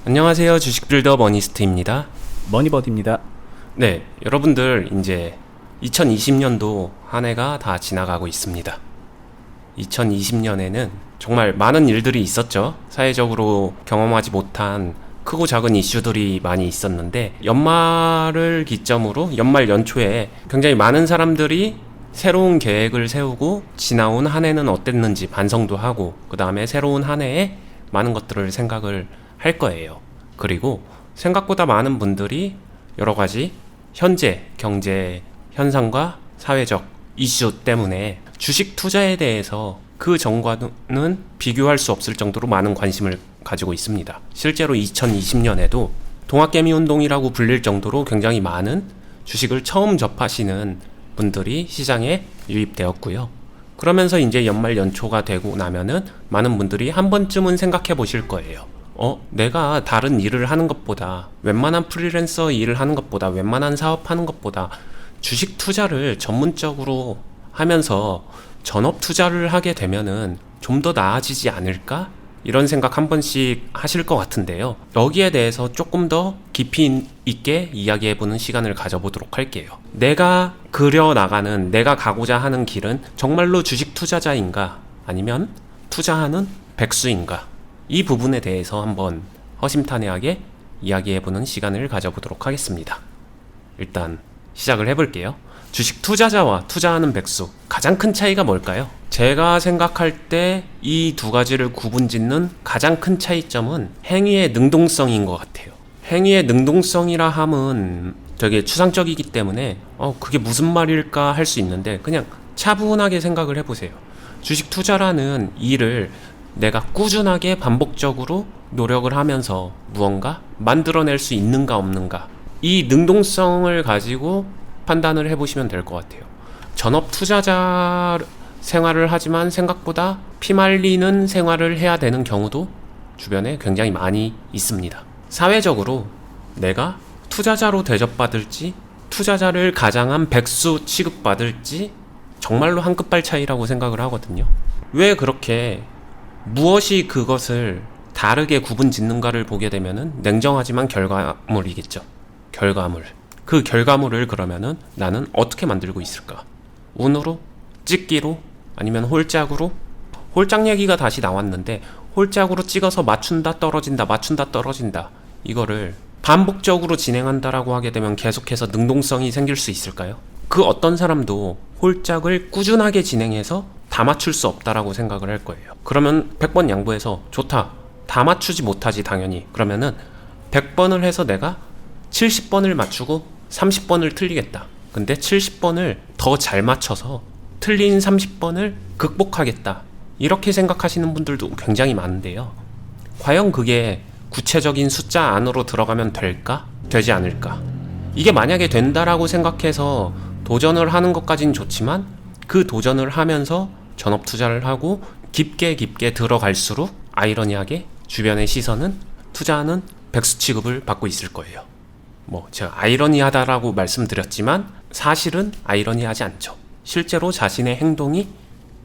안녕하세요. 주식빌더 머니스트입니다. 머니버디입니다. 네, 여러분들 이제 2020년도 한 해가 다 지나가고 있습니다. 2020년에는 정말 많은 일들이 있었죠. 사회적으로 경험하지 못한 크고 작은 이슈들이 많이 있었는데, 연말을 기점으로 연말 연초에 굉장히 많은 사람들이 새로운 계획을 세우고 지나온 한 해는 어땠는지 반성도 하고, 그 다음에 새로운 한 해에 많은 것들을 생각을 할 거예요. 그리고 생각보다 많은 분들이 여러 가지 현재 경제 현상과 사회적 이슈 때문에 주식 투자에 대해서 그 전과는 비교할 수 없을 정도로 많은 관심을 가지고 있습니다. 실제로 2020년에도 동학개미 운동이라고 불릴 정도로 굉장히 많은 주식을 처음 접하시는 분들이 시장에 유입되었고요. 그러면서 이제 연말 연초가 되고 나면은 많은 분들이 한 번쯤은 생각해 보실 거예요. 내가 다른 일을 하는 것보다, 웬만한 프리랜서 일을 하는 것보다, 웬만한 사업하는 것보다 주식 투자를 전문적으로 하면서 전업 투자를 하게 되면은 좀 더 나아지지 않을까? 이런 생각 한 번씩 하실 것 같은데요. 여기에 대해서 조금 더 깊이 있게 이야기해보는 시간을 가져보도록 할게요. 내가 그려나가는, 내가 가고자 하는 길은 정말로 주식 투자자인가? 아니면 투자하는 백수인가? 이 부분에 대해서 한번 허심탄회하게 이야기해보는 시간을 가져보도록 하겠습니다. 일단 시작을 해볼게요. 주식 투자자와 투자하는 백수, 가장 큰 차이가 뭘까요? 제가 생각할 때 이 두 가지를 구분짓는 가장 큰 차이점은 행위의 능동성인 것 같아요. 행위의 능동성이라 함은 되게 추상적이기 때문에 그게 무슨 말일까 할 수 있는데, 그냥 차분하게 생각을 해보세요. 주식 투자라는 일을 내가 꾸준하게 반복적으로 노력을 하면서 무언가 만들어낼 수 있는가 없는가, 이 능동성을 가지고 판단을 해보시면 될 것 같아요. 전업 투자자 생활을 하지만 생각보다 피말리는 생활을 해야 되는 경우도 주변에 굉장히 많이 있습니다. 사회적으로 내가 투자자로 대접받을지, 투자자를 가장한 백수 취급받을지 정말로 한 끝발 차이라고 생각을 하거든요. 왜 그렇게 무엇이 그것을 다르게 구분 짓는가를 보게 되면은 냉정하지만 결과물이겠죠. 결과물. 그 결과물을 그러면은 나는 어떻게 만들고 있을까? 운으로? 찍기로? 아니면 홀짝으로? 홀짝 얘기가 다시 나왔는데, 홀짝으로 찍어서 맞춘다 떨어진다 맞춘다 떨어진다, 이거를 반복적으로 진행한다라고 하게 되면 계속해서 능동성이 생길 수 있을까요? 그 어떤 사람도 홀짝을 꾸준하게 진행해서 다 맞출 수 없다라고 생각을 할 거예요. 그러면 100번 양보해서 좋다, 다 맞추지 못하지 당연히. 그러면은 100번을 해서 내가 70번을 맞추고 30번을 틀리겠다. 근데 70번을 더 잘 맞춰서 틀린 30번을 극복하겠다, 이렇게 생각하시는 분들도 굉장히 많은데요. 과연 그게 구체적인 숫자 안으로 들어가면 될까? 되지 않을까? 이게 만약에 된다라고 생각해서 도전을 하는 것까진 좋지만, 그 도전을 하면서 전업 투자를 하고 깊게 들어갈수록 아이러니하게 주변의 시선은 투자하는 백수 취급을 받고 있을 거예요. 제가 아이러니하다라고 말씀드렸지만 사실은 아이러니하지 않죠. 실제로 자신의 행동이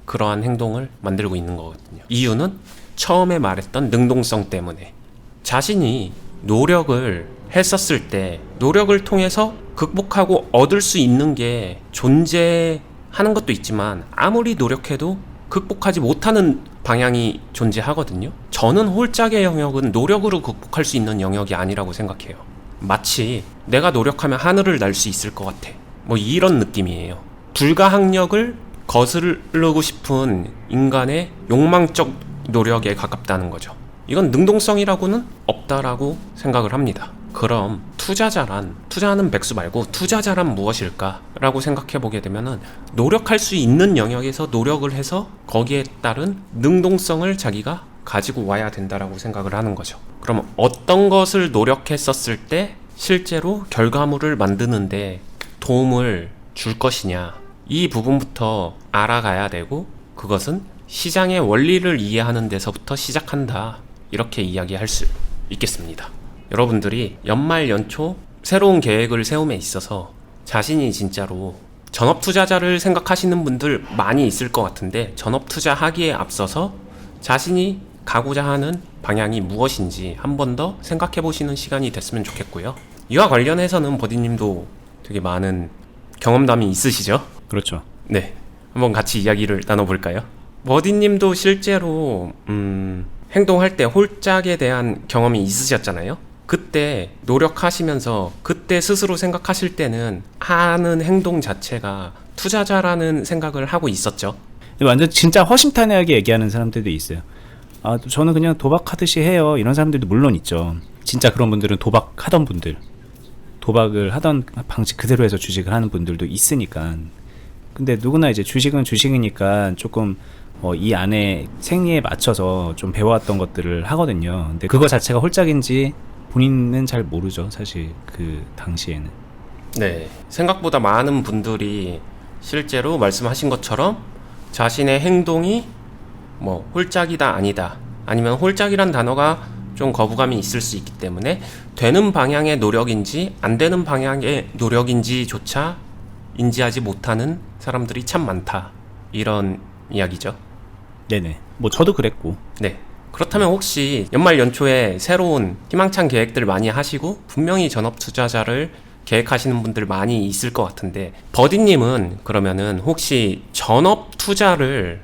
그러한 행동을 만들고 있는 거거든요. 이유는 처음에 말했던 능동성 때문에, 자신이 노력을 했었을 때 노력을 통해서 극복하고 얻을 수 있는 게 존재하는 것도 있지만, 아무리 노력해도 극복하지 못하는 방향이 존재하거든요. 저는 홀짝의 영역은 노력으로 극복할 수 있는 영역이 아니라고 생각해요. 마치 내가 노력하면 하늘을 날 수 있을 것 같아, 이런 느낌이에요. 불가항력을 거스르고 싶은 인간의 욕망적 노력에 가깝다는 거죠. 이건 능동성이라고는 없다라고 생각을 합니다. 그럼 투자하는 백수 말고 투자자란 무엇일까? 라고 생각해 보게 되면은, 노력할 수 있는 영역에서 노력을 해서 거기에 따른 능동성을 자기가 가지고 와야 된다라고 생각을 하는 거죠. 그럼 어떤 것을 노력했었을 때 실제로 결과물을 만드는데 도움을 줄 것이냐, 이 부분부터 알아가야 되고, 그것은 시장의 원리를 이해하는 데서부터 시작한다, 이렇게 이야기할 수 있겠습니다. 여러분들이 연말 연초 새로운 계획을 세움에 있어서 자신이 진짜로 전업 투자자를 생각하시는 분들 많이 있을 것 같은데, 전업 투자하기에 앞서서 자신이 가고자 하는 방향이 무엇인지 한 번 더 생각해 보시는 시간이 됐으면 좋겠고요. 이와 관련해서는 버디님도 되게 많은 경험담이 있으시죠? 그렇죠. 네, 한번 같이 이야기를 나눠볼까요? 버디님도 실제로 행동할 때 홀짝에 대한 경험이 있으셨잖아요. 그때 노력하시면서 그때 스스로 생각하실 때는 하는 행동 자체가 투자자라는 생각을 하고 있었죠. 완전 진짜 허심탄회하게 얘기하는 사람들도 있어요. 저는 그냥 도박하듯이 해요. 이런 사람들도 물론 있죠. 진짜 그런 분들은 도박하던 분들, 도박을 하던 방식 그대로 해서 주식을 하는 분들도 있으니까. 근데 누구나 이제 주식은 주식이니까 조금 이 안에 생리에 맞춰서 좀 배워왔던 것들을 하거든요. 근데 그거 자체가 홀짝인지 본인은 잘 모르죠, 사실 그 당시에는. 네, 생각보다 많은 분들이 실제로 말씀하신 것처럼 자신의 행동이 뭐 홀짝이다 아니다, 아니면 홀짝이란 단어가 좀 거부감이 있을 수 있기 때문에 되는 방향의 노력인지 안 되는 방향의 노력인지조차 인지하지 못하는 사람들이 참 많다, 이런 이야기죠. 네네, 뭐 저도 그랬고. 네, 그렇다면 혹시 연말 연초에 새로운 희망찬 계획들 많이 하시고 분명히 전업 투자자를 계획하시는 분들 많이 있을 것 같은데, 버디님은 그러면은 혹시 전업 투자를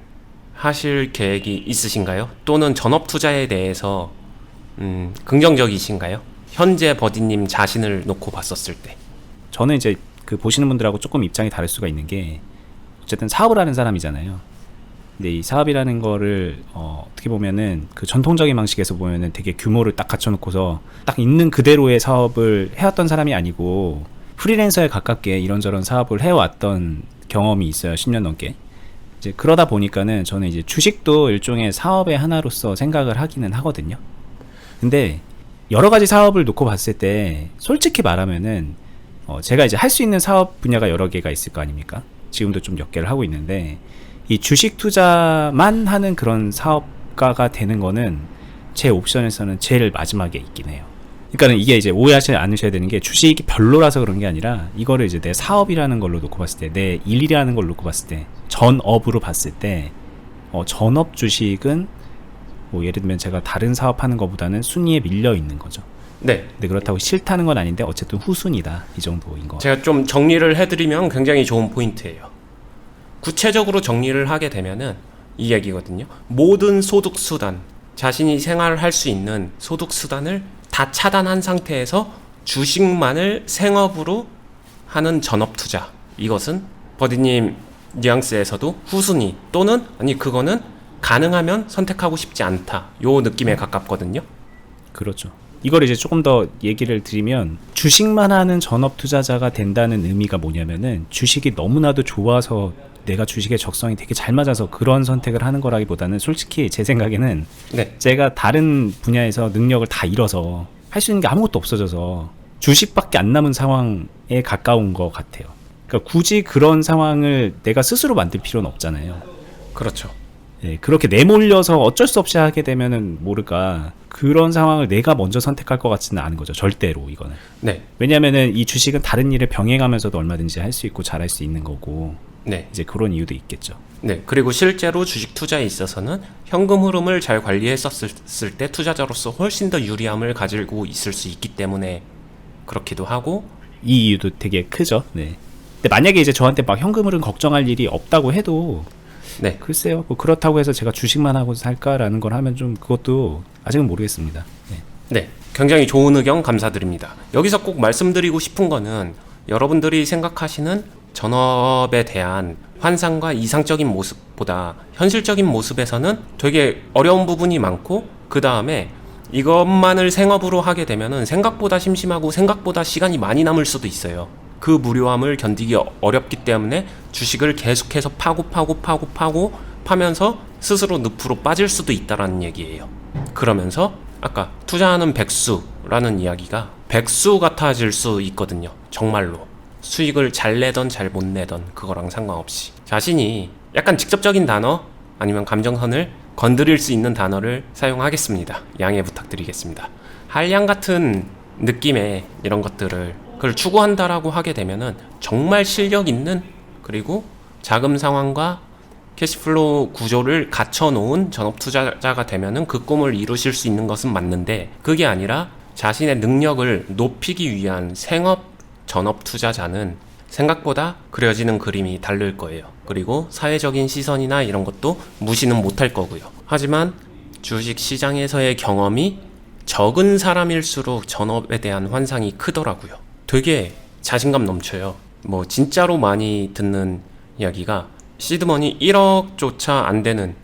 하실 계획이 있으신가요? 또는 전업 투자에 대해서 긍정적이신가요? 현재 버디님 자신을 놓고 봤었을 때. 저는 이제 그 보시는 분들하고 조금 입장이 다를 수가 있는 게, 어쨌든 사업을 하는 사람이잖아요. 근데 이 사업이라는 거를 어떻게 보면은 그 전통적인 방식에서 보면은 되게 규모를 딱 갖춰놓고서 딱 있는 그대로의 사업을 해왔던 사람이 아니고 프리랜서에 가깝게 이런저런 사업을 해왔던 경험이 있어요. 10년 넘게. 이제 그러다 보니까는 저는 이제 주식도 일종의 사업의 하나로서 생각을 하기는 하거든요. 근데 여러 가지 사업을 놓고 봤을 때 솔직히 말하면은 제가 이제 할 수 있는 사업 분야가 여러 개가 있을 거 아닙니까? 지금도 좀 몇 개를 하고 있는데, 이 주식 투자만 하는 그런 사업가가 되는 거는 제 옵션에서는 제일 마지막에 있긴 해요. 그러니까 이게 이제 오해하지 않으셔야 되는 게, 주식이 별로라서 그런 게 아니라 이거를 이제 내 사업이라는 걸로 놓고 봤을 때, 내 일이라는 걸로 놓고 봤을 때, 전업으로 봤을 때 전업 주식은 뭐 예를 들면 제가 다른 사업하는 것보다는 순위에 밀려 있는 거죠. 네. 근데 그렇다고 싫다는 건 아닌데 어쨌든 후순위다, 이 정도인 거. 제가 좀 정리를 해드리면 굉장히 좋은 포인트예요. 구체적으로 정리를 하게 되면은 이 얘기거든요. 모든 소득 수단, 자신이 생활할 수 있는 소득 수단을 다 차단한 상태에서 주식만을 생업으로 하는 전업 투자. 이것은 버디님 뉘앙스에서도 후순위, 또는 아니 그거는 가능하면 선택하고 싶지 않다, 요 느낌에 가깝거든요. 그렇죠. 이걸 이제 조금 더 얘기를 드리면, 주식만 하는 전업 투자자가 된다는 의미가 뭐냐면은 주식이 너무나도 좋아서 내가 주식의 적성이 되게 잘 맞아서 그런 선택을 하는 거라기보다는, 솔직히 제 생각에는 네. 제가 다른 분야에서 능력을 다 잃어서 할 수 있는 게 아무것도 없어져서 주식밖에 안 남은 상황에 가까운 것 같아요. 그러니까 굳이 그런 상황을 내가 스스로 만들 필요는 없잖아요. 그렇죠. 네, 그렇게 내몰려서 어쩔 수 없이 하게 되면은 모를까, 그런 상황을 내가 먼저 선택할 것 같지는 않은 거죠, 절대로. 이거는. 네. 왜냐면은 이 주식은 다른 일을 병행하면서도 얼마든지 할 수 있고 잘할 수 있는 거고. 네. 이제 그런 이유도 있겠죠. 네. 그리고 실제로 주식 투자에 있어서는 현금 흐름을 잘 관리했었을 때 투자자로서 훨씬 더 유리함을 가지고 있을 수 있기 때문에 그렇기도 하고. 이 이유도 되게 크죠. 네. 근데 만약에 이제 저한테 막 현금 흐름 걱정할 일이 없다고 해도, 네. 글쎄요, 뭐 그렇다고 해서 제가 주식만 하고 살까라는 걸 하면 좀 그것도 아직은 모르겠습니다. 네. 네. 굉장히 좋은 의견 감사드립니다. 여기서 꼭 말씀드리고 싶은 거는, 여러분들이 생각하시는 전업에 대한 환상과 이상적인 모습보다 현실적인 모습에서는 되게 어려운 부분이 많고, 그 다음에 이것만을 생업으로 하게 되면은 생각보다 심심하고 생각보다 시간이 많이 남을 수도 있어요. 그 무료함을 견디기 어렵기 때문에 주식을 계속해서 파면서 스스로 늪으로 빠질 수도 있다라는 얘기예요. 그러면서 아까 투자하는 백수라는 이야기가 백수 같아질 수 있거든요. 정말로 수익을 잘 내던 잘 못 내던 그거랑 상관없이 자신이 약간 직접적인 단어 아니면 감정선을 건드릴 수 있는 단어를 사용하겠습니다. 양해 부탁드리겠습니다. 한량 같은 느낌의 이런 것들을 그걸 추구한다라고 하게 되면은 정말 실력 있는, 그리고 자금 상황과 캐시플로우 구조를 갖춰놓은 전업 투자자가 되면은 그 꿈을 이루실 수 있는 것은 맞는데, 그게 아니라 자신의 능력을 높이기 위한 생업 전업 투자자는 생각보다 그려지는 그림이 다를 거예요. 그리고 사회적인 시선이나 이런 것도 무시는 못할 거고요. 하지만 주식 시장에서의 경험이 적은 사람일수록 전업에 대한 환상이 크더라고요. 되게 자신감 넘쳐요. 뭐 진짜로 많이 듣는 이야기가 시드머니 1억조차 안 되는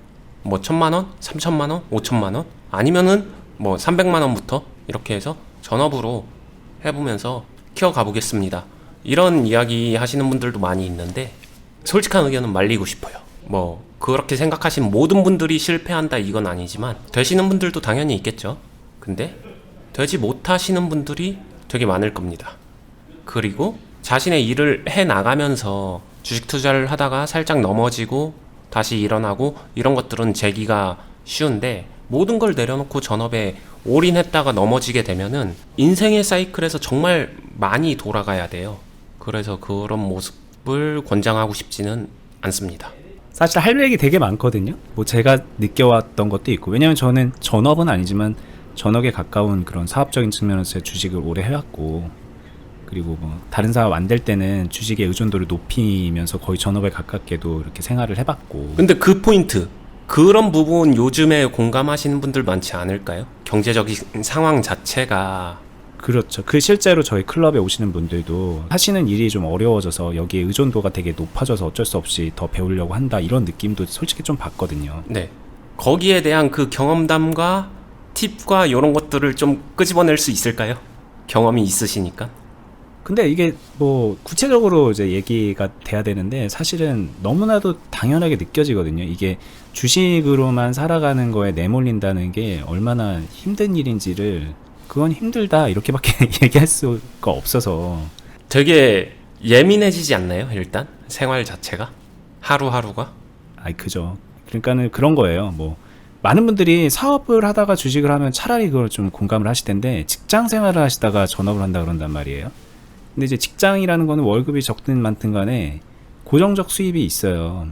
뭐 1,000만원, 3,000만원, 5,000만원 아니면은 뭐 300만원부터 이렇게 해서 전업으로 해보면서 키워가 보겠습니다. 이런 이야기 하시는 분들도 많이 있는데, 솔직한 의견은 말리고 싶어요. 뭐 그렇게 생각하신 모든 분들이 실패한다 이건 아니지만 되시는 분들도 당연히 있겠죠. 근데 되지 못하시는 분들이 되게 많을 겁니다. 그리고 자신의 일을 해 나가면서 주식 투자를 하다가 살짝 넘어지고 다시 일어나고 이런 것들은 재기가 쉬운데, 모든 걸 내려놓고 전업에 올인했다가 넘어지게 되면은 인생의 사이클에서 정말 많이 돌아가야 돼요. 그래서 그런 모습을 권장하고 싶지는 않습니다. 사실 할 얘기 되게 많거든요. 뭐 제가 느껴왔던 것도 있고, 왜냐면 저는 전업은 아니지만 전업에 가까운 그런 사업적인 측면에서 주식을 오래 해왔고, 그리고 뭐 다른 사업 안 될 때는 주식의 의존도를 높이면서 거의 전업에 가깝게도 이렇게 생활을 해봤고. 근데 그 포인트, 그런 부분 요즘에 공감하시는 분들 많지 않을까요? 경제적인 상황 자체가. 그렇죠. 그 실제로 저희 클럽에 오시는 분들도 하시는 일이 좀 어려워져서 여기에 의존도가 되게 높아져서 어쩔 수 없이 더 배우려고 한다, 이런 느낌도 솔직히 좀 받거든요. 네. 거기에 대한 그 경험담과 팁과 이런 것들을 좀 끄집어낼 수 있을까요? 경험이 있으시니까. 근데 이게 뭐 구체적으로 이제 얘기가 돼야 되는데, 사실은 너무나도 당연하게 느껴지거든요. 이게 주식으로만 살아가는 거에 내몰린다는 게 얼마나 힘든 일인지를, 그건 힘들다 이렇게밖에 얘기할 수가 없어서. 되게 예민해지지 않나요? 일단 생활 자체가 하루하루가. 아이, 그죠. 그러니까는 그런 거예요. 뭐 많은 분들이 사업을 하다가 주식을 하면 차라리 그걸 좀 공감을 하실 텐데, 직장 생활을 하시다가 전업을 한다 그런단 말이에요. 근데 이제 직장이라는 거는 월급이 적든 많든 간에 고정적 수입이 있어요.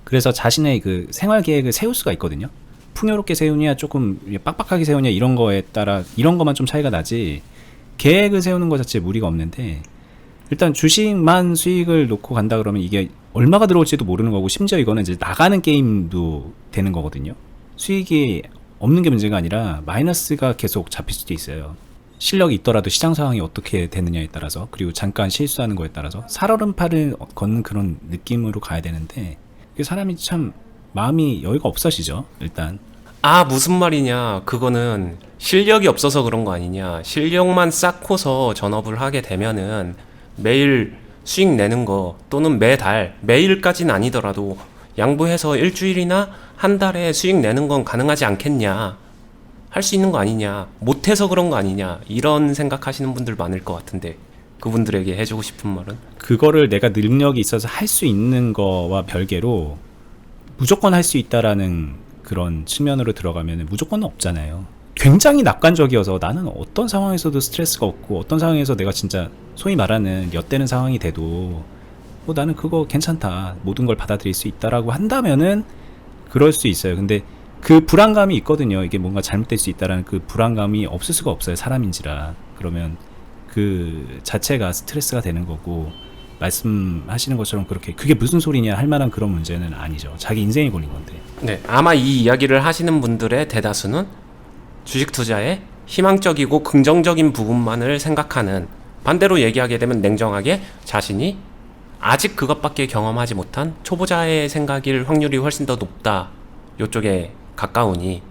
그래서 자신의 그 생활 계획을 세울 수가 있거든요. 풍요롭게 세우냐 조금 빡빡하게 세우냐 이런 거에 따라 이런 것만 좀 차이가 나지, 계획을 세우는 것 자체에 무리가 없는데, 일단 주식만 수익을 놓고 간다 그러면 이게 얼마가 들어올지도 모르는 거고, 심지어 이거는 이제 나가는 게임도 되는 거거든요. 수익이 없는 게 문제가 아니라 마이너스가 계속 잡힐 수도 있어요. 실력이 있더라도 시장 상황이 어떻게 되느냐에 따라서, 그리고 잠깐 실수하는 거에 따라서 살얼음판을 걷는 그런 느낌으로 가야 되는데, 사람이 참 마음이 여유가 없어지죠. 일단 무슨 말이냐, 그거는 실력이 없어서 그런 거 아니냐. 실력만 쌓고서 전업을 하게 되면은 매일 수익 내는 거, 또는 매달, 매일까지는 아니더라도 양보해서 일주일이나 한 달에 수익 내는 건 가능하지 않겠냐, 할 수 있는 거 아니냐, 못해서 그런 거 아니냐, 이런 생각하시는 분들 많을 것 같은데, 그분들에게 해주고 싶은 말은? 그거를 내가 능력이 있어서 할 수 있는 거와 별개로 무조건 할 수 있다라는 그런 측면으로 들어가면 무조건은 없잖아요. 굉장히 낙관적이어서 나는 어떤 상황에서도 스트레스가 없고, 어떤 상황에서 내가 진짜 소위 말하는 엿대는 상황이 돼도 나는 그거 괜찮다, 모든 걸 받아들일 수 있다라고 한다면은 그럴 수 있어요. 근데 그 불안감이 있거든요. 이게 뭔가 잘못될 수 있다라는 그 불안감이 없을 수가 없어요, 사람인지라. 그러면 그 자체가 스트레스가 되는 거고, 말씀하시는 것처럼 그렇게 그게 무슨 소리냐 할 만한 그런 문제는 아니죠. 자기 인생이 걸린 건데. 네, 아마 이 이야기를 하시는 분들의 대다수는 주식 투자에 희망적이고 긍정적인 부분만을 생각하는, 반대로 얘기하게 되면 냉정하게 자신이 아직 그것밖에 경험하지 못한 초보자의 생각일 확률이 훨씬 더 높다, 요쪽에 가까우니.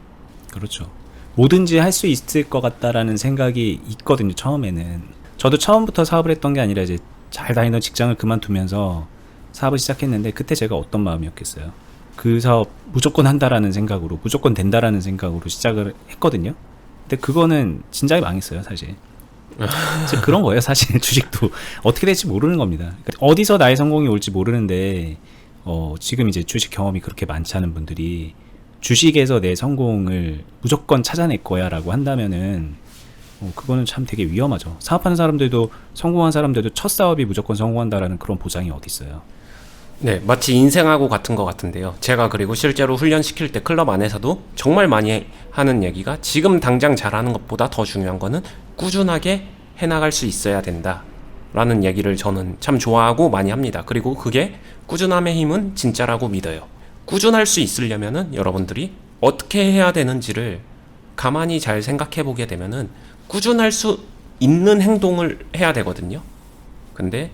그렇죠. 뭐든지 할 수 있을 것 같다라는 생각이 있거든요, 처음에는. 저도 처음부터 사업을 했던 게 아니라 이제 잘 다니던 직장을 그만두면서 사업을 시작했는데, 그때 제가 어떤 마음이었겠어요. 그 사업 무조건 한다라는 생각으로, 무조건 된다라는 생각으로 시작을 했거든요. 근데 그거는 진작에 망했어요, 사실. 그런 거예요, 사실. 주식도 어떻게 될지 모르는 겁니다. 그러니까 어디서 나의 성공이 올지 모르는데, 지금 이제 주식 경험이 그렇게 많지 않은 분들이 주식에서 내 성공을 무조건 찾아낼 거야 라고 한다면은, 그거는 참 되게 위험하죠. 사업하는 사람들도, 성공한 사람들도 첫 사업이 무조건 성공한다라는 그런 보장이 어디 있어요. 네, 마치 인생하고 같은 것 같은데요. 제가 그리고 실제로 훈련시킬 때 클럽 안에서도 정말 많이 하는 얘기가 지금 당장 잘하는 것보다 더 중요한 거는 꾸준하게 해나갈 수 있어야 된다 라는 얘기를 저는 참 좋아하고 많이 합니다. 그리고 그게 꾸준함의 힘은 진짜라고 믿어요. 꾸준할 수 있으려면은 여러분들이 어떻게 해야 되는지를 가만히 잘 생각해 보게 되면은 꾸준할 수 있는 행동을 해야 되거든요. 근데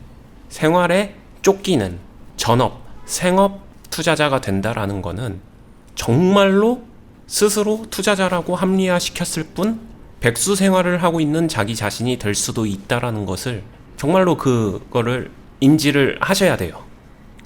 생활에 쫓기는 전업, 생업 투자자가 된다라는 거는 정말로 스스로 투자자라고 합리화시켰을 뿐 백수 생활을 하고 있는 자기 자신이 될 수도 있다라는 것을 정말로 그거를 인지를 하셔야 돼요.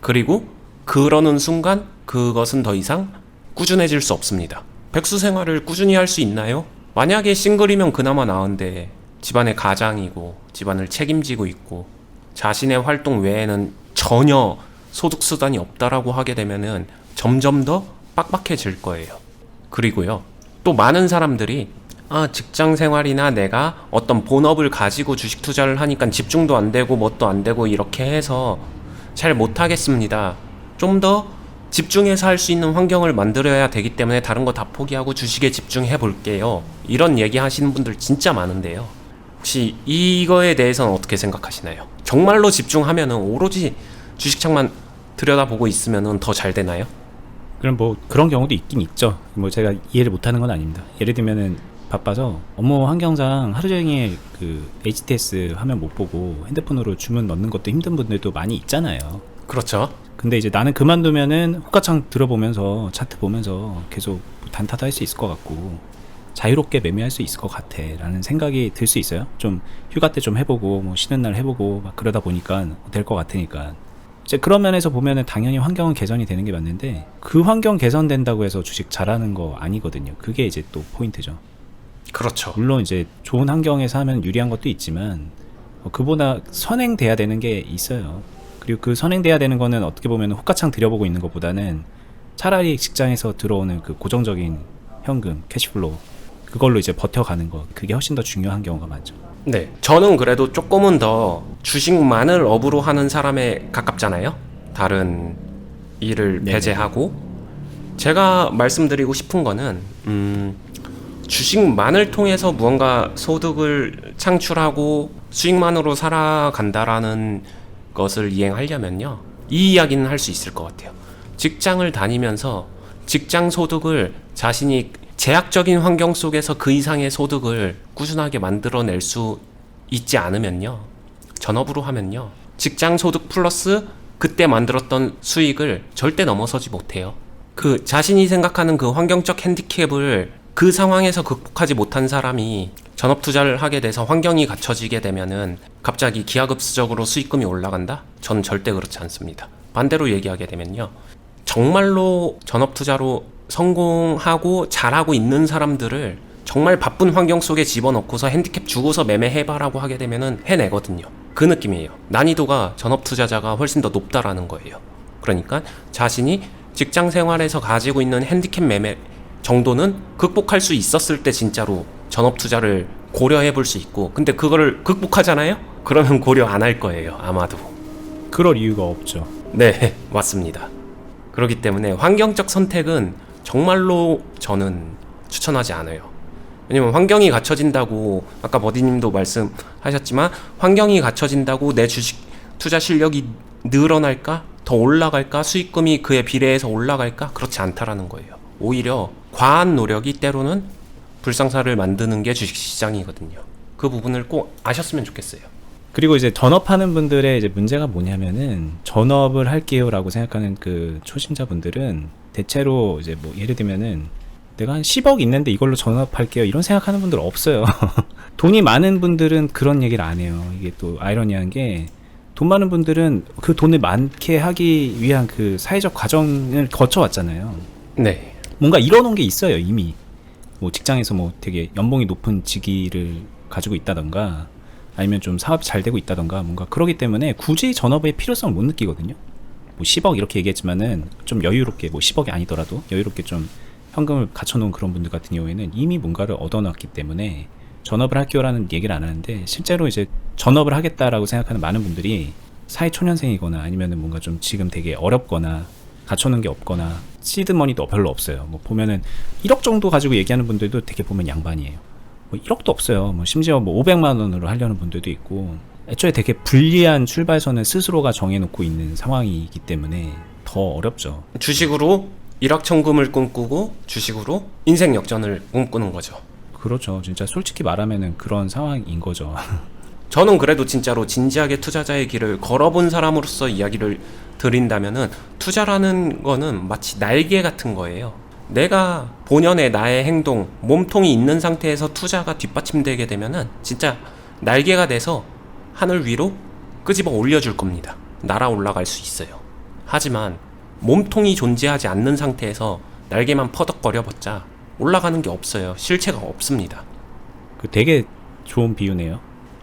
그리고 그러는 순간 그것은 더 이상 꾸준해질 수 없습니다. 백수 생활을 꾸준히 할 수 있나요? 만약에 싱글이면 그나마 나은데 집안의 가장이고 집안을 책임지고 있고 자신의 활동 외에는 전혀 소득 수단이 없다라고 하게 되면은 점점 더 빡빡해질 거예요. 그리고요, 또 많은 사람들이 직장 생활이나 내가 어떤 본업을 가지고 주식 투자를 하니까 집중도 안 되고 뭣도 안 되고 이렇게 해서 잘 못하겠습니다. 좀 더 집중해서 할 수 있는 환경을 만들어야 되기 때문에 다른 거 다 포기하고 주식에 집중해 볼게요. 이런 얘기 하시는 분들 진짜 많은데요. 혹시 이거에 대해서는 어떻게 생각하시나요? 정말로 집중하면은 오로지 주식창만 들여다보고 있으면은 더 잘 되나요? 그럼 뭐 그런 경우도 있긴 있죠. 뭐 제가 이해를 못하는 건 아닙니다. 예를 들면은 바빠서 업무 환경상 하루 종일 그 HTS 화면 못 보고 핸드폰으로 주문 넣는 것도 힘든 분들도 많이 있잖아요. 그렇죠. 근데 이제 나는 그만두면은 호가창 들어보면서 차트 보면서 계속 단타도 할 수 있을 것 같고 자유롭게 매매할 수 있을 것 같아 라는 생각이 들 수 있어요. 좀 휴가 때 좀 해보고 뭐 쉬는 날 해보고 막 그러다 보니까 될 것 같으니까 이제 그런 면에서 보면은 당연히 환경은 개선이 되는 게 맞는데 그 환경 개선된다고 해서 주식 잘하는 거 아니거든요. 그게 이제 또 포인트죠. 그렇죠. 물론 이제 좋은 환경에서 하면 유리한 것도 있지만 그보다 선행돼야 되는 게 있어요. 그리고 그 선행돼야 되는 거는 어떻게 보면 호가창 들여보고 있는 것보다는 차라리 직장에서 들어오는 그 고정적인 현금, 캐시플로우 그걸로 이제 버텨가는 거 그게 훨씬 더 중요한 경우가 많죠. 네, 저는 그래도 조금은 더 주식만을 업으로 하는 사람에 가깝잖아요. 다른 일을 네네. 배제하고 제가 말씀드리고 싶은 거는 주식만을 통해서 무언가 소득을 창출하고 수익만으로 살아간다라는 것을 이행하려면요, 이 이야기는 할 수 있을 것 같아요. 직장을 다니면서 직장 소득을 자신이 제약적인 환경 속에서 그 이상의 소득을 꾸준하게 만들어낼 수 있지 않으면요, 전업으로 하면요, 직장 소득 플러스 그때 만들었던 수익을 절대 넘어서지 못해요. 그 자신이 생각하는 그 환경적 핸디캡을 그 상황에서 극복하지 못한 사람이 전업 투자를 하게 돼서 환경이 갖춰지게 되면은 갑자기 기하급수적으로 수익금이 올라간다? 전 절대 그렇지 않습니다. 반대로 얘기하게 되면요, 정말로 전업 투자로 성공하고 잘하고 있는 사람들을 정말 바쁜 환경 속에 집어넣고서 핸디캡 주고서 매매해봐라고 하게 되면은 해내거든요. 그 느낌이에요. 난이도가 전업 투자자가 훨씬 더 높다라는 거예요. 그러니까 자신이 직장 생활에서 가지고 있는 핸디캡 매매 정도는 극복할 수 있었을 때 진짜로 전업 투자를 고려해 볼 수 있고, 근데 그거를 극복하잖아요? 그러면 고려 안 할 거예요, 아마도. 그럴 이유가 없죠. 네, 맞습니다. 그렇기 때문에 환경적 선택은 정말로 저는 추천하지 않아요. 왜냐면 환경이 갖춰진다고, 아까 버디님도 말씀하셨지만 환경이 갖춰진다고 내 주식 투자 실력이 늘어날까? 더 올라갈까? 수익금이 그에 비례해서 올라갈까? 그렇지 않다라는 거예요. 오히려 과한 노력이 때로는 불상사를 만드는 게 주식시장이거든요. 그 부분을 꼭 아셨으면 좋겠어요. 그리고 이제 전업하는 분들의 이제 문제가 뭐냐면은 전업을 할게요라고 생각하는 그 초심자분들은 대체로 이제 뭐 예를 들면은 내가 한 10억 있는데 이걸로 전업할게요 이런 생각하는 분들 없어요. 돈이 많은 분들은 그런 얘기를 안 해요. 이게 또 아이러니한 게 돈 많은 분들은 그 돈을 많게 하기 위한 그 사회적 과정을 거쳐왔잖아요. 네. 뭔가 이뤄놓은 게 있어요 이미. 뭐 직장에서 뭐 되게 연봉이 높은 직위를 가지고 있다던가 아니면 좀 사업이 잘 되고 있다던가 뭔가 그러기 때문에 굳이 전업의 필요성을 못 느끼거든요. 뭐 10억 이렇게 얘기했지만은 좀 여유롭게 뭐 10억이 아니더라도 여유롭게 좀 현금을 갖춰놓은 그런 분들 같은 경우에는 이미 뭔가를 얻어놨기 때문에 전업을 할게요라는 얘기를 안 하는데 실제로 이제 전업을 하겠다라고 생각하는 많은 분들이 사회초년생이거나 아니면은 뭔가 좀 지금 되게 어렵거나 갖춰놓은 게 없거나 시드머니도 별로 없어요. 뭐 보면은 1억 정도 가지고 얘기하는 분들도 되게 보면 양반이에요. 뭐 1억도 없어요. 뭐 심지어 뭐 500만 원으로 하려는 분들도 있고, 애초에 되게 불리한 출발선을 스스로가 정해놓고 있는 상황이기 때문에 더 어렵죠. 주식으로 일확천금을 꿈꾸고 주식으로 인생 역전을 꿈꾸는 거죠. 그렇죠. 진짜 솔직히 말하면은 그런 상황인 거죠. 저는 그래도 진짜로 진지하게 투자자의 길을 걸어본 사람으로서 이야기를 드린다면은, 투자라는 거는 마치 날개 같은 거예요. 내가 본연의 나의 행동, 몸통이 있는 상태에서 투자가 뒷받침되게 되면은 진짜 날개가 돼서 하늘 위로 끄집어 올려줄 겁니다. 날아 올라갈 수 있어요. 하지만 몸통이 존재하지 않는 상태에서 날개만 퍼덕거려봤자 올라가는 게 없어요. 실체가 없습니다. 그 되게 좋은 비유네요.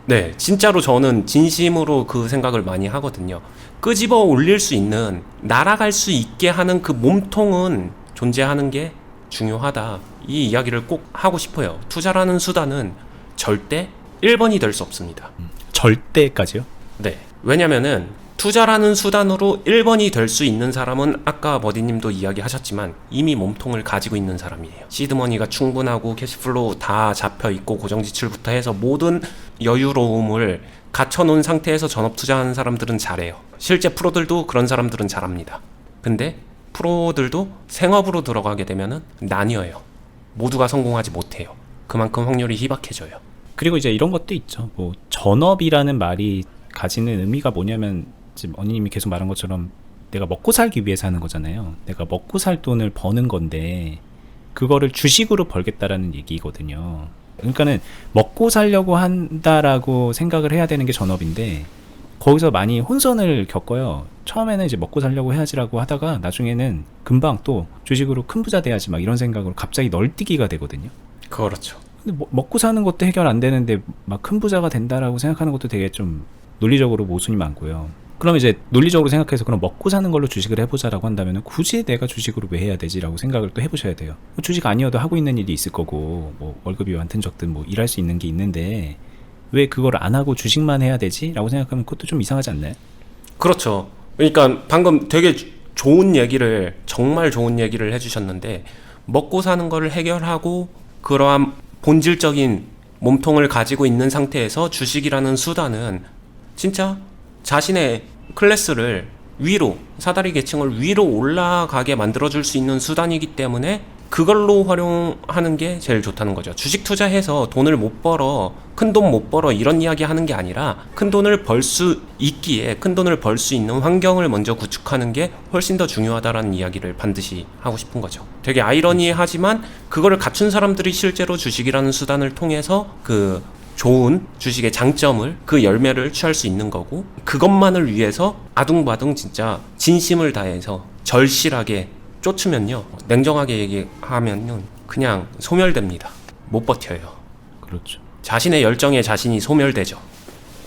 네, 진짜로 저는 진심으로 그 생각을 많이 하거든요. 끄집어 올릴 수 있는, 날아갈 수 있게 하는 그 몸통은 존재하는 게 중요하다. 이 이야기를 꼭 하고 싶어요. 투자라는 수단은 절대 1번이 될 수 없습니다. 절대까지요? 네. 왜냐면은 투자라는 수단으로 1번이 될 수 있는 사람은 아까 버디님도 이야기하셨지만 이미 몸통을 가지고 있는 사람이에요. 시드머니가 충분하고 캐시플로우 다 잡혀있고 고정지출부터 해서 모든 여유로움을 갖춰놓은 상태에서 전업 투자하는 사람들은 잘해요. 실제 프로들도 그런 사람들은 잘합니다. 근데 프로들도 생업으로 들어가게 되면은 나뉘어요. 모두가 성공하지 못해요. 그만큼 확률이 희박해져요. 그리고 이제 이런 것도 있죠. 뭐 전업이라는 말이 가지는 의미가 뭐냐면, 지금 언니님이 계속 말한 것처럼 내가 먹고 살기 위해서 하는 거잖아요. 내가 먹고 살 돈을 버는 건데 그거를 주식으로 벌겠다라는 얘기거든요. 그러니까는 먹고 살려고 한다라고 생각을 해야 되는 게 전업인데, 거기서 많이 혼선을 겪어요. 처음에는 이제 먹고 살려고 해야지라고 하다가 나중에는 금방 또 주식으로 큰 부자 돼야지 막 이런 생각으로 갑자기 널뛰기가 되거든요. 그렇죠. 근데 먹고 사는 것도 해결 안 되는데 막 큰 부자가 된다라고 생각하는 것도 되게 좀 논리적으로 모순이 많고요. 그럼 이제 논리적으로 생각해서 그럼 먹고 사는 걸로 주식을 해보자라고 한다면 굳이 내가 주식으로 왜 해야 되지라고 생각을 또 해보셔야 돼요. 뭐 주식 아니어도 하고 있는 일이 있을 거고, 뭐 월급이 많든 적든 뭐 일할 수 있는 게 있는데 왜 그걸 안 하고 주식만 해야 되지? 라고 생각하면 그것도 좀 이상하지 않나요? 그렇죠. 그러니까 방금 되게 좋은 얘기를, 정말 좋은 얘기를 해주셨는데, 먹고 사는 거를 해결하고 그러한 본질적인 몸통을 가지고 있는 상태에서 주식이라는 수단은 진짜 자신의 클래스를 위로, 사다리 계층을 위로 올라가게 만들어줄 수 있는 수단이기 때문에 그걸로 활용하는 게 제일 좋다는 거죠. 주식 투자해서 돈을 못 벌어, 큰 돈 못 벌어 이런 이야기 하는 게 아니라 큰 돈을 벌 수 있기에 큰 돈을 벌 수 있는 환경을 먼저 구축하는 게 훨씬 더 중요하다라는 이야기를 반드시 하고 싶은 거죠. 되게 아이러니하지만 그거를 갖춘 사람들이 실제로 주식이라는 수단을 통해서 그 좋은 주식의 장점을, 그 열매를 취할 수 있는 거고, 그것만을 위해서 아둥바둥 진짜 진심을 다해서 절실하게 쫓으면요, 냉정하게 얘기하면요, 그냥 소멸됩니다. 못 버텨요. 그렇죠. 자신의 열정에 자신이 소멸되죠.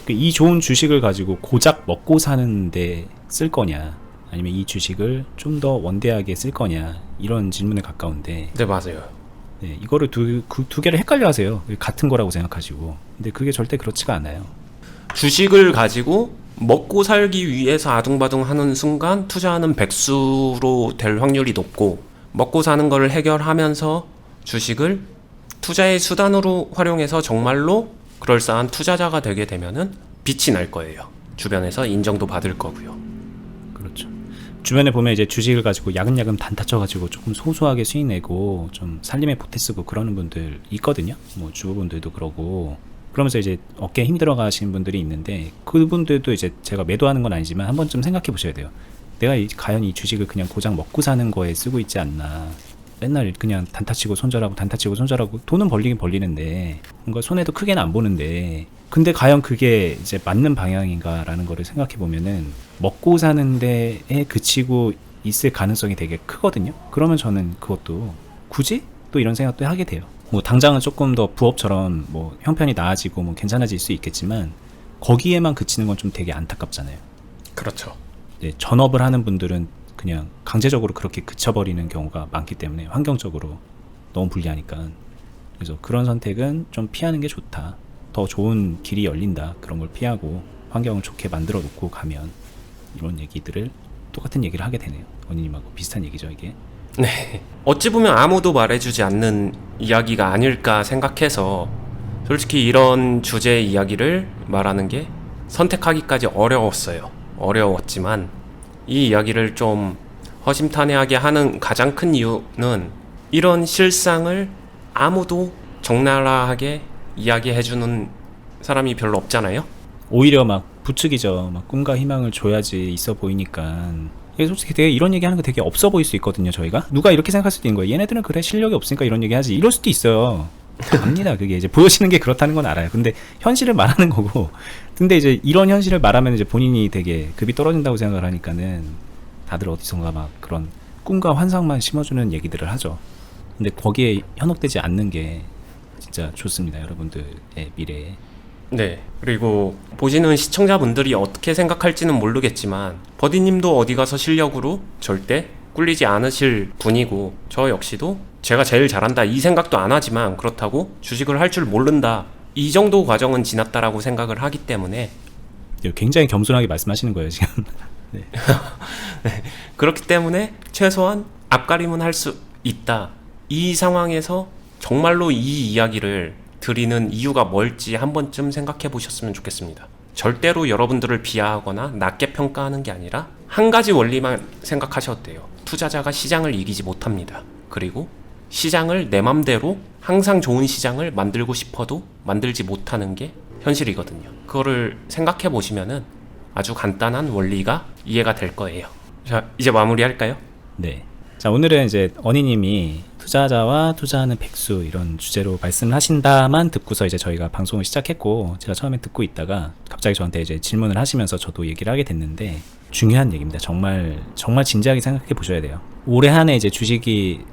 이 좋은 주식을 가지고 고작 먹고 사는데 쓸 거냐, 아니면 이 주식을 좀 더 원대하게 쓸 거냐, 이런 질문에 가까운데. 네, 맞아요. 네, 이거를 두 개를 헷갈려 하세요. 같은 거라고 생각하시고. 근데 그게 절대 그렇지가 않아요. 주식을 가지고 먹고 살기 위해서 아둥바둥 하는 순간 투자하는 백수로 될 확률이 높고, 먹고 사는 걸 해결하면서 주식을 투자의 수단으로 활용해서 정말로 그럴싸한 투자자가 되게 되면은 빛이 날 거예요. 주변에서 인정도 받을 거고요. 그렇죠. 주변에 보면 이제 주식을 가지고 야금야금 단타 쳐가지고 조금 소소하게 수익 내고 좀 살림에 보태 쓰고 그러는 분들 있거든요. 뭐 주부분들도 그러고. 그러면서 이제 어깨에 힘들어 가시는 분들이 있는데, 그분들도 이제 제가 매도하는 건 아니지만 한 번쯤 생각해 보셔야 돼요. 내가 과연 이 주식을 그냥 고작 먹고 사는 거에 쓰고 있지 않나. 맨날 그냥 단타치고 손절하고 단타치고 손절하고 돈은 벌리긴 벌리는데 뭔가 손해도 크게는 안 보는데, 근데 과연 그게 이제 맞는 방향인가라는 거를 생각해 보면은 먹고 사는 데에 그치고 있을 가능성이 되게 크거든요. 그러면 저는 그것도 굳이 또 이런 생각도 하게 돼요. 뭐 당장은 조금 더 부업처럼 뭐 형편이 나아지고 뭐 괜찮아질 수 있겠지만 거기에만 그치는 건 좀 되게 안타깝잖아요. 그렇죠. 네, 전업을 하는 분들은 그냥 강제적으로 그렇게 그쳐버리는 경우가 많기 때문에, 환경적으로 너무 불리하니까. 그래서 그런 선택은 좀 피하는 게 좋다. 더 좋은 길이 열린다. 그런 걸 피하고 환경을 좋게 만들어 놓고 가면 이런 얘기들을 똑같은 얘기를 하게 되네요. 원희님하고 비슷한 얘기죠 이게. 네. 어찌 보면 아무도 말해주지 않는 이야기가 아닐까 생각해서 솔직히 이런 주제의 이야기를 말하는 게 선택하기까지 어려웠어요. 어려웠지만 이 이야기를 좀 허심탄회하게 하는 가장 큰 이유는 이런 실상을 아무도 적나라하게 이야기해주는 사람이 별로 없잖아요. 오히려 막 부추기죠. 막 꿈과 희망을 줘야지 있어 보이니까. 이게 솔직히 되게 이런 얘기하는 거 되게 없어 보일 수 있거든요. 저희가 누가 이렇게 생각할 수도 있는 거예요. 얘네들은 그래 실력이 없으니까 이런 얘기하지. 이럴 수도 있어요. 압니다. 그게 이제 보여지는 게 그렇다는 건 알아요. 근데 현실을 말하는 거고. 근데 이제 이런 현실을 말하면 이제 본인이 되게 급이 떨어진다고 생각을 하니까는 다들 어디선가 막 그런 꿈과 환상만 심어주는 얘기들을 하죠. 근데 거기에 현혹되지 않는 게 진짜 좋습니다. 여러분들의 미래에. 네. 그리고 보시는 시청자분들이 어떻게 생각할지는 모르겠지만 버디님도 어디 가서 실력으로 절대 꿀리지 않으실 분이고 저 역시도 제가 제일 잘한다 이 생각도 안 하지만 그렇다고 주식을 할 줄 모른다 이 정도 과정은 지났다라고 생각을 하기 때문에 굉장히 겸손하게 말씀하시는 거예요 지금. 네. 네. 그렇기 때문에 최소한 앞가림은 할 수 있다. 이 상황에서 정말로 이 이야기를 드리는 이유가 뭘지 한 번쯤 생각해 보셨으면 좋겠습니다. 절대로 여러분들을 비하하거나 낮게 평가하는 게 아니라 한 가지 원리만 생각하셔도 돼요. 투자자가 시장을 이기지 못합니다. 그리고 시장을 내 맘대로 항상 좋은 시장을 만들고 싶어도 만들지 못하는 게 현실이거든요. 그거를 생각해 보시면은 아주 간단한 원리가 이해가 될 거예요. 자, 이제 마무리할까요? 네. 자, 오늘은 이제 어니님이 투자자와 투자하는 백수 이런 주제로 말씀을 하신다만 듣고서 이제 저희가 방송을 시작했고 제가 처음에 듣고 있다가 갑자기 저한테 이제 질문을 하시면서 저도 얘기를 하게 됐는데 중요한 얘기입니다. 정말 진지하게 생각해 보셔야 돼요. 올해 한 해 이제 주식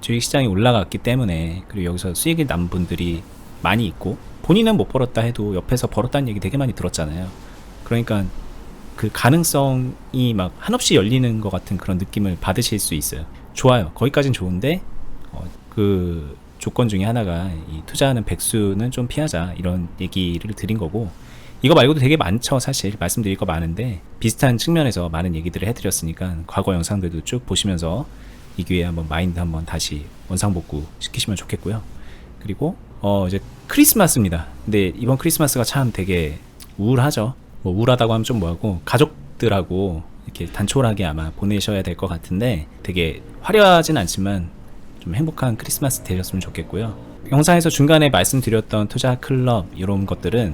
시장이 올라갔기 때문에 그리고 여기서 수익이 난 분들이 많이 있고 본인은 못 벌었다 해도 옆에서 벌었다는 얘기 되게 많이 들었잖아요. 그러니까 그 가능성이 막 한없이 열리는 것 같은 그런 느낌을 받으실 수 있어요. 좋아요. 거기까진 좋은데 그 조건 중에 하나가 이 투자하는 백수는 좀 피하자 이런 얘기를 드린 거고 이거 말고도 되게 많죠. 사실 말씀드릴 거 많은데 비슷한 측면에서 많은 얘기들을 해드렸으니까 과거 영상들도 쭉 보시면서 이 기회에 한번 마인드 한번 다시 원상복구 시키시면 좋겠고요. 그리고 이제 크리스마스입니다. 근데 이번 크리스마스가 참 되게 우울하죠. 뭐 우울하다고 하면 좀 뭐하고 가족들하고 이렇게 단촐하게 아마 보내셔야 될 것 같은데 되게 화려하진 않지만 좀 행복한 크리스마스 되셨으면 좋겠고요. 영상에서 중간에 말씀드렸던 투자 클럽 이런 것들은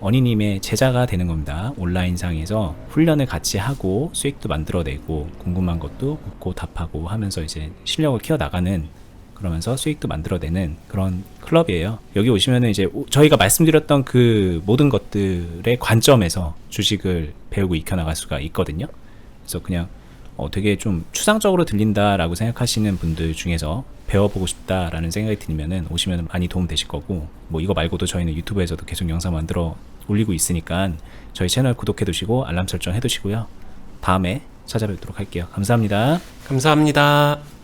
어니님의 제자가 되는 겁니다. 온라인상에서 훈련을 같이 하고 수익도 만들어내고 궁금한 것도 묻고 답하고 하면서 이제 실력을 키워나가는 그러면서 수익도 만들어내는 그런 클럽이에요. 여기 오시면은 이제 저희가 말씀드렸던 그 모든 것들의 관점에서 주식을 배우고 익혀나갈 수가 있거든요. 그래서 그냥 되게 좀 추상적으로 들린다라고 생각하시는 분들 중에서 배워보고 싶다라는 생각이 들면은 오시면 많이 도움 되실 거고 뭐 이거 말고도 저희는 유튜브에서도 계속 영상 만들어 올리고 있으니까 저희 채널 구독해 두시고 알람 설정 해 두시고요. 다음에 찾아뵙도록 할게요. 감사합니다. 감사합니다.